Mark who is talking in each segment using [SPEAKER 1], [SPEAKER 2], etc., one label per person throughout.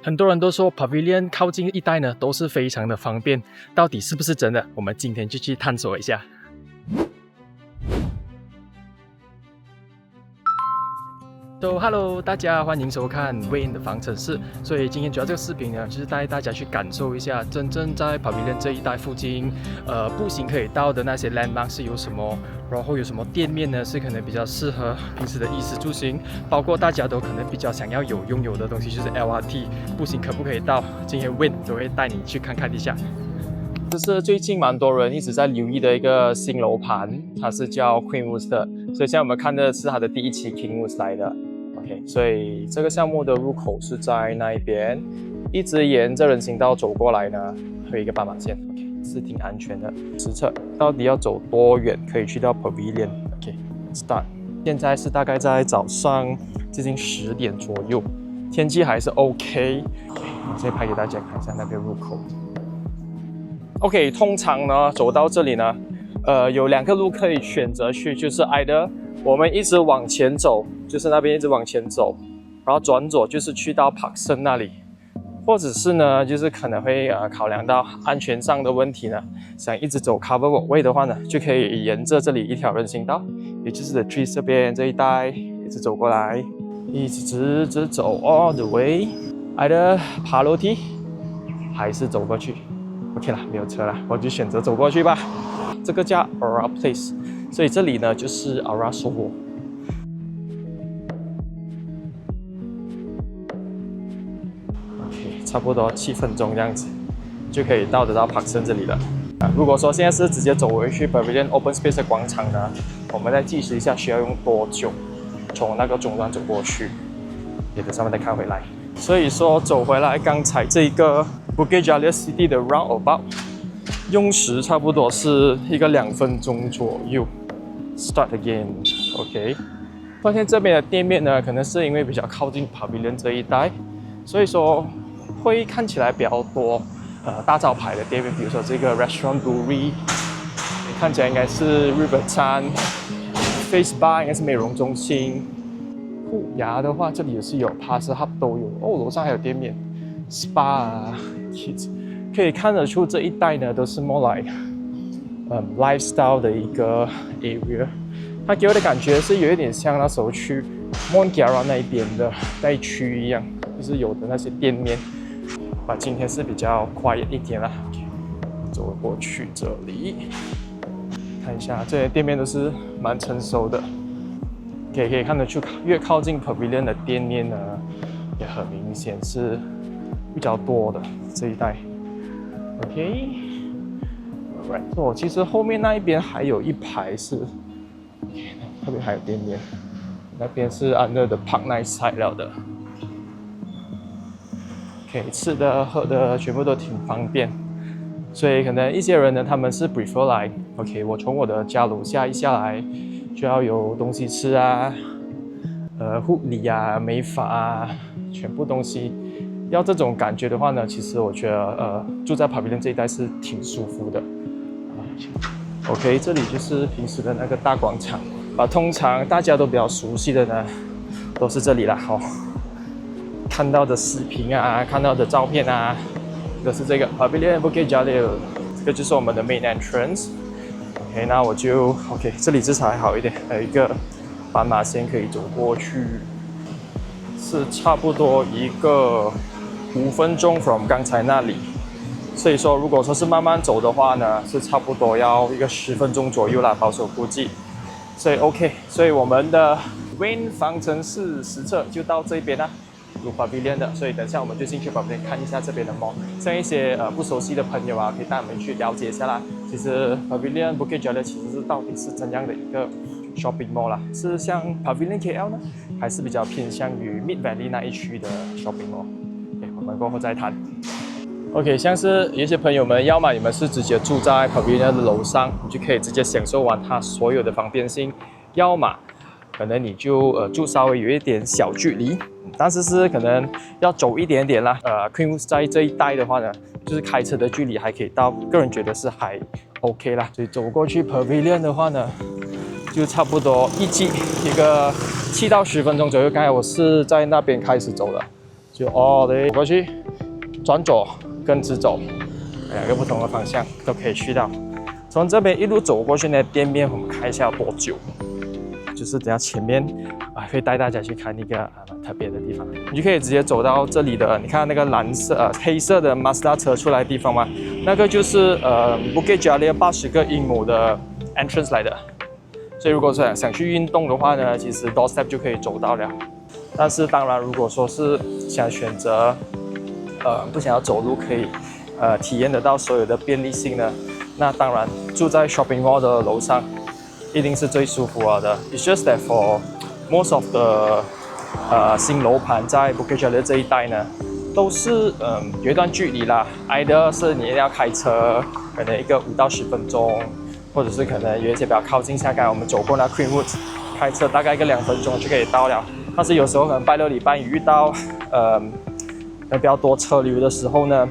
[SPEAKER 1] 很多人都说 Pavilion 靠近一带呢都是非常的方便，到底是不是真的？我们今天就去探索一下。Hello， 大家欢迎收看 Wayne 的方程式。所以今天主要这个视频呢，就是带大家去感受一下真正在 Pavilion 这一带附近，步行可以到的那些 landmark 是有什么，然后有什么店面呢是可能比较适合平时的衣食住行，包括大家都可能比较想要拥有的东西，就是 LRT 步行可不可以到？今天 Wayne 都会带你去看看一下。这是最近蛮多人一直在留意的一个新楼盘，它是叫 Queenwood 的，所以现在我们看的是它的第一期 Kingwood 来的。OK， 所以这个项目的入口是在那一边，一直沿着人行道走过来呢，会有一个斑马线 ，OK， 是挺安全的。实测到底要走多远可以去到 Pavilion？OK，start。现在是大概在早上接近10点左右，天气还是 OK。我先拍给大家看一下那边入口。OK， 通常呢走到这里呢，有2个路可以选择去，就是 either 我们一直往前走，就是那边一直往前走，然后转左就是去到 Parkson 那里，或者是呢，就是可能会考量到安全上的问题呢，想一直走 Cover Walkway 的话呢，就可以沿着这里一条人行道，也就是 The Trees 这边这一带一直走过来，一直走 all the way，either 爬楼梯还是走过去。OK 啦，没有车啦，我就选择走过去吧。这个叫 Aura Place， 所以这里呢就是 Aura Soho。OK， 差不多7分钟这样子，就可以到得到 Parkson 这里了。如果说现在是直接走回去 Pavilion Open Space 的广场呢，我们再计时一下需要用多久，从那个终端走过去，也等上面再看回来。所以说走回来刚才这个 Bukit Jalil City 的 roundabout 用时差不多是一个2分钟左右。Start again，OK。发现这边的店面呢，可能是因为比较靠近 Pavilion 这一带，所以说会看起来比较多大招牌的店面，比如说这个 Restaurant Brewery， 看起来应该是日本餐 ，Face Bar 应该是美容中心。护牙的话，这里也是有 ，Pass Hub 都有哦，楼上还有店面 ，Spa 啊 ，Kids， 可以看得出这一带呢都是 more like lifestyle 的一个 area。它给我的感觉是有一点像那时候去 Mont Kiara 那一边的那一区一样，就是有的那些店面。今天是比较 quiet 一点啦，走过去这里，看一下这些店面都是蛮成熟的。可以看得出，越靠近 Pavilion 的店面呢，也很明显是比较多的这一带。OK，Right， 其实后面那一边还有一排是，那边还有店面，那边是 under the Park Night side 了的。OK， 吃的喝的全部都挺方便，所以可能一些人呢，他们是 prefer 来 OK， 我从我的家楼下一下来。就要有东西吃啊，护理啊、美发啊，全部东西要这种感觉的话呢，其实我觉得住在 Pavilion 这一带是挺舒服的。OK， 这里就是平时的那个大广场，通常大家都比较熟悉的呢，都是这里啦。看到的视频啊，看到的照片啊，都是这个 Pavilion Bukit Jalil， 这个就是我们的 main entrance。OK， 那我就 OK， 这里至少还好一点，还有一个斑马线可以走过去，是差不多一个5分钟 from 刚才那里，所以说如果说是慢慢走的话呢，是差不多要一个10分钟左右啦，保守估计。所以 OK， 所以我们的 Wayne 方程式实测就到这边啦。有 Pavilion 的，所以等一下我们就进去 Pavilion 看一下这边的 mall。像一些不熟悉的朋友啊，可以带我们去了解一下啦。其实 Pavilion Bukit Jalil 其实是到底是怎样的一个 shopping mall 啦？是像 Pavilion KL 呢，还是比较偏向于 Mid Valley 那一区的 shopping mall？OK， 我们过后再谈。OK， 像是有些朋友们，要么你们是直接住在 Pavilion 的楼上，你就可以直接享受完它所有的方便性；要么可能你就住稍微有一点小距离。但是可能要走一点点啦。Queenwood 在这一带的话呢，就是开车的距离还可以到，个人觉得是还 OK 啦。所以走过去 Pavilion 的话呢，就差不多一个7到10分钟左右。刚才我是在那边开始走的，就对过去，转左跟直走，2个不同的方向都可以去到。从这边一路走过去呢，店面我们看一下有多久。就是等下前面会带大家去看一个蛮特别的地方，你就可以直接走到这里的，你看那个黑色的 Mazda 车出来的地方吗？那个就是Bukit Jalil 80个英亩的 entrance 来的。所以如果说想去运动的话呢，其实 doorstep 就可以走到了。但是当然，如果说是想选择不想要走路，可以体验得到所有的便利性呢，那当然住在 shopping mall 的楼上。一定是最舒服的。It's just that for most of the 新楼盘在 Bukit Jalil 这一带呢，都是有一段距离啦。either 是你要开车，可能一个5到10分钟，或者是可能有一些比较靠近，像刚才我们走过那 Queenwood， 开车大概一个2分钟就可以到了。但是有时候可能拜六礼拜遇到比较多车流的时候呢，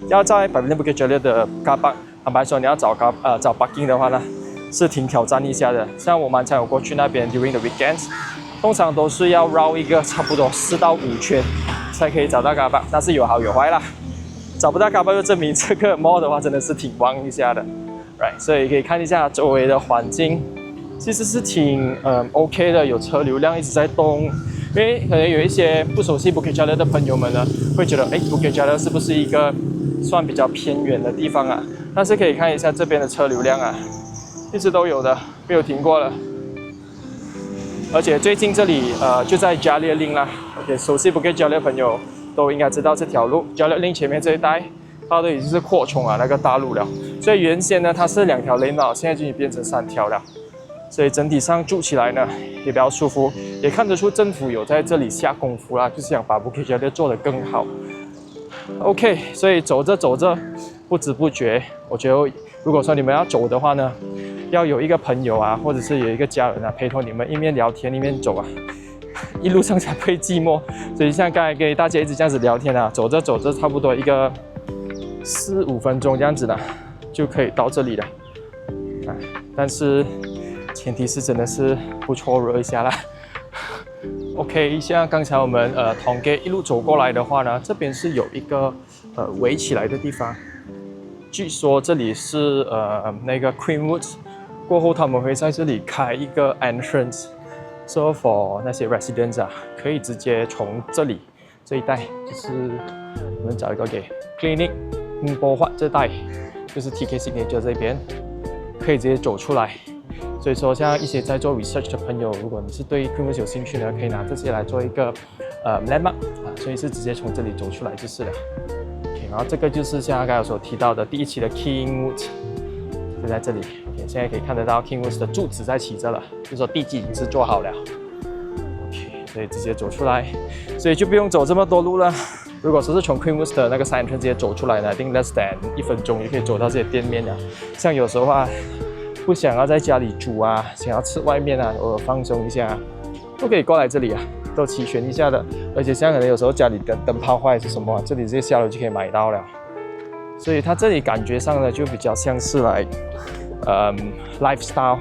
[SPEAKER 1] 要在Bukit Jalil 的 car park， 坦白说你要找 parking 的话呢，是挺挑战一下的。像我蛮常有过去那边 during the weekends， 通常都是要绕一个差不多4到5圈才可以找到 car park， 但是有好有坏啦。找不到 car park 就证明这个 mall 的话真的是挺旺一下的 ，right？ 所以可以看一下周围的环境，其实是挺OK 的，有车流量一直在动。因为可能有一些不熟悉 Bukit Jalil 的朋友们呢，会觉得Bukit Jalil 是不是一个算比较偏远的地方啊？但是可以看一下这边的车流量啊，一直都有的，没有停过了。而且最近这里就在 Jalil Link 啦 ，OK， 熟悉 Bukit Jalil 的朋友都应该知道这条路 Jalil Link 前面这一带，它都已经是扩充那个大路了。所以原先呢它是2条 lane 现在就已经变成3条了。所以整体上住起来呢也比较舒服，也看得出政府有在这里下功夫啦，就是想把 Bukit Jalil 做得更好。OK， 所以走着走着，不知不觉，我觉得如果说你们要走的话呢，要有一个朋友啊，或者是有一个家人啊，陪同你们一面聊天一面走啊，一路上才不会寂寞。所以像刚才跟大家一直这样子聊天啊，走着走着，差不多一个4、5分钟这样子的，就可以到这里了。但是前提是真的是不错热一下啦。OK， 像刚才我们从街一路走过来的话呢，这边是有一个围起来的地方。据说这里是那个 Queenwood 过后，他们会在这里开一个 entrance，so for 那些 residents 啊，可以直接从这里这一带，就是我们找一个给 Clinic Mpohut 这带，就是 TK Signature 这边，可以直接走出来。所以说，像一些在做 research 的朋友，如果你是对 Queenwood 有兴趣呢，可以拿这些来做一个landmark 所以是直接从这里走出来就是了。OK， 然后这个就是像刚才所提到的第1期的 Kingwood， 就在这里。OK， 现在可以看得到 Kingwood 的柱子在起着了，就是说地基已经是做好了。OK， 所以直接走出来，所以就不用走这么多路了。如果说是从 Queenwood 的那个 side entrance 直接走出来呢，一定 less than 1分钟就可以走到这些店面了。像有时候啊，不想要在家里煮啊，想要吃外面啊，偶尔放松一下，都可以过来这里啊，都齐全一下的。而且像可能有时候家里的灯泡坏是什么，这里直接下楼就可以买到了。所以它这里感觉上呢，就比较像是来lifestyle，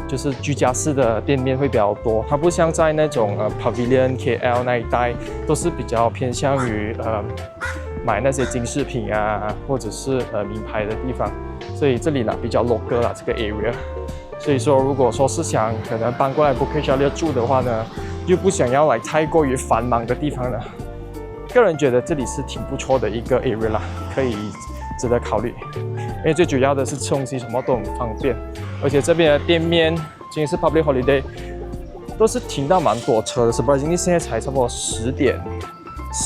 [SPEAKER 1] 就是居家式的店面会比较多。它不像在那种Pavilion KL 那一带，都是比较偏向于买那些金饰品啊，或者是名牌的地方。所以这里呢比较 local 啦，这个 area。所以说，如果说是想可能搬过来 Bukit Jalil 住的话呢，又不想要来太过于繁忙的地方呢，个人觉得这里是挺不错的一个 area 啦，可以值得考虑。因为最主要的是吃东西什么都很方便，而且这边的店面今天是 Public Holiday， 都是停到蛮多车的。surprisingly 现在才差不多10点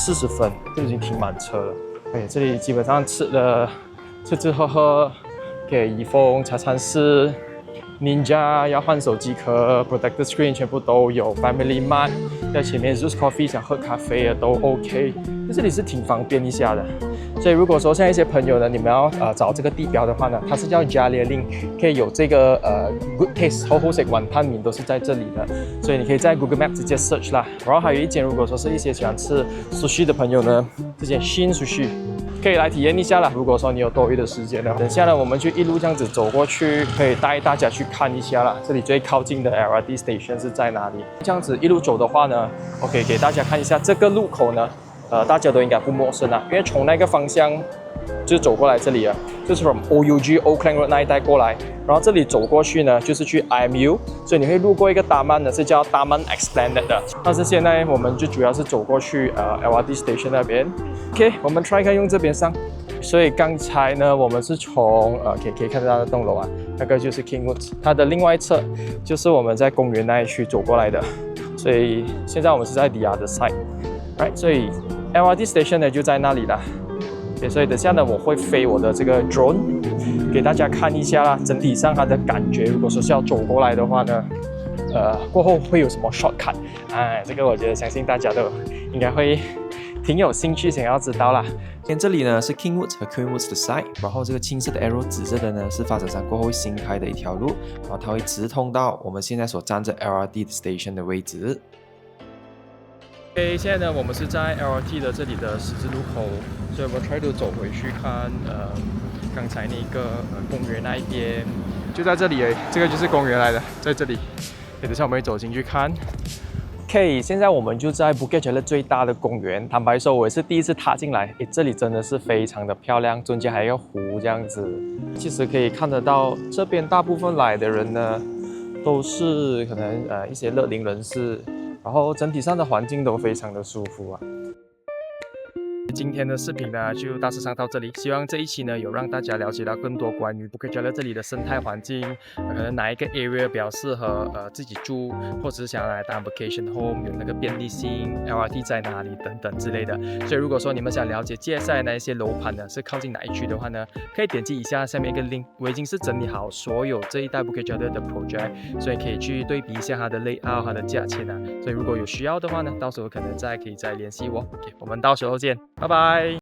[SPEAKER 1] 40分，就已经停满车了。而且这里基本上吃喝喝。给怡丰、茶餐室、Ninja 要换手机壳、Protector Screen 全部都有 ，Family Mart 在前面 Zeus Coffee 想喝咖啡的都 OK， 这里是挺方便一下的。所以如果说像一些朋友呢，你们要找这个地标的话呢，它是叫 Jalil Link， 可以有这个Good Taste 好好食碗pan面都是在这里的，所以你可以在 Google Map 直接 search 啦。然后还有一间，如果说是一些喜欢吃 sushi 的朋友呢，这间 Shin Sushi。可以来体验一下啦。如果说你有多余的时间呢，等下呢，我们就一路这样子走过去，可以带大家去看一下啦。这里最靠近的 LRT station 是在哪里？这样子一路走的话呢，OK， 给大家看一下这个路口呢，大家都应该不陌生啊，因为从那个方向就走过来这里啊，就是从 OUG Oakland Road 那一带过来，然后这里走过去呢，就是去 IMU， 所以你会路过一个大曼呢，是叫大曼 Expanded 的。但是现在我们就主要是走过去LRT Station 那边。OK， 我们 try 看用这边上。所以刚才呢，我们是从可以看到那栋楼啊，那个就是 Kingwoods， 它的另外一侧就是我们在公园那一区走过来的。所以现在我们是在 the other side，right？ 所以 LRT Station 呢就在那里啦。Okay， 所以等下呢，我会飞我的这个 drone 给大家看一下啦，整体上它的感觉。如果说是要走过来的话呢，过后会有什么 shortcut？ 这个我觉得相信大家都应该会挺有兴趣想要知道啦。这里呢是 Kingwoods 和 Queenwoods 的 side， 然后这个青色的 arrow 指着的呢是发展商过后会新开的一条路，然后它会直通到我们现在所站着 LRT station 的位置。OK， 现在呢我们是在 LRT 的这里的十字路口，所以我们 try to 走回去看刚才那个公园那一边，就在这里而已，这个就是公园来的，在这里。等下我们会走进去看。OK， 现在我们就在 Bukit Jalil 最大的公园。坦白说，我也是第一次踏进来，这里真的是非常的漂亮，中间还有一个湖这样子。其实可以看得到，这边大部分来的人呢，都是可能一些乐龄人士，然后整体上的环境都非常的舒服啊。今天的视频呢就大致上到这里，希望这一期呢有让大家了解到更多关于 Bukit Jalil 这里的生态环境，可能哪一个 area 比较适合自己住，或者是想要来当 vacation home， 有那个便利性 ，LRT 在哪里等等之类的。所以如果说你们想了解接下来那一些楼盘呢是靠近哪一区的话呢，可以点击以下下面一个 link， 我已经是整理好所有这一带 Bukit Jalil 的 project， 所以可以去对比一下它的 layout、它的价钱啊。所以如果有需要的话呢，到时候可以再联系我。OK， 我们到时候见。拜拜。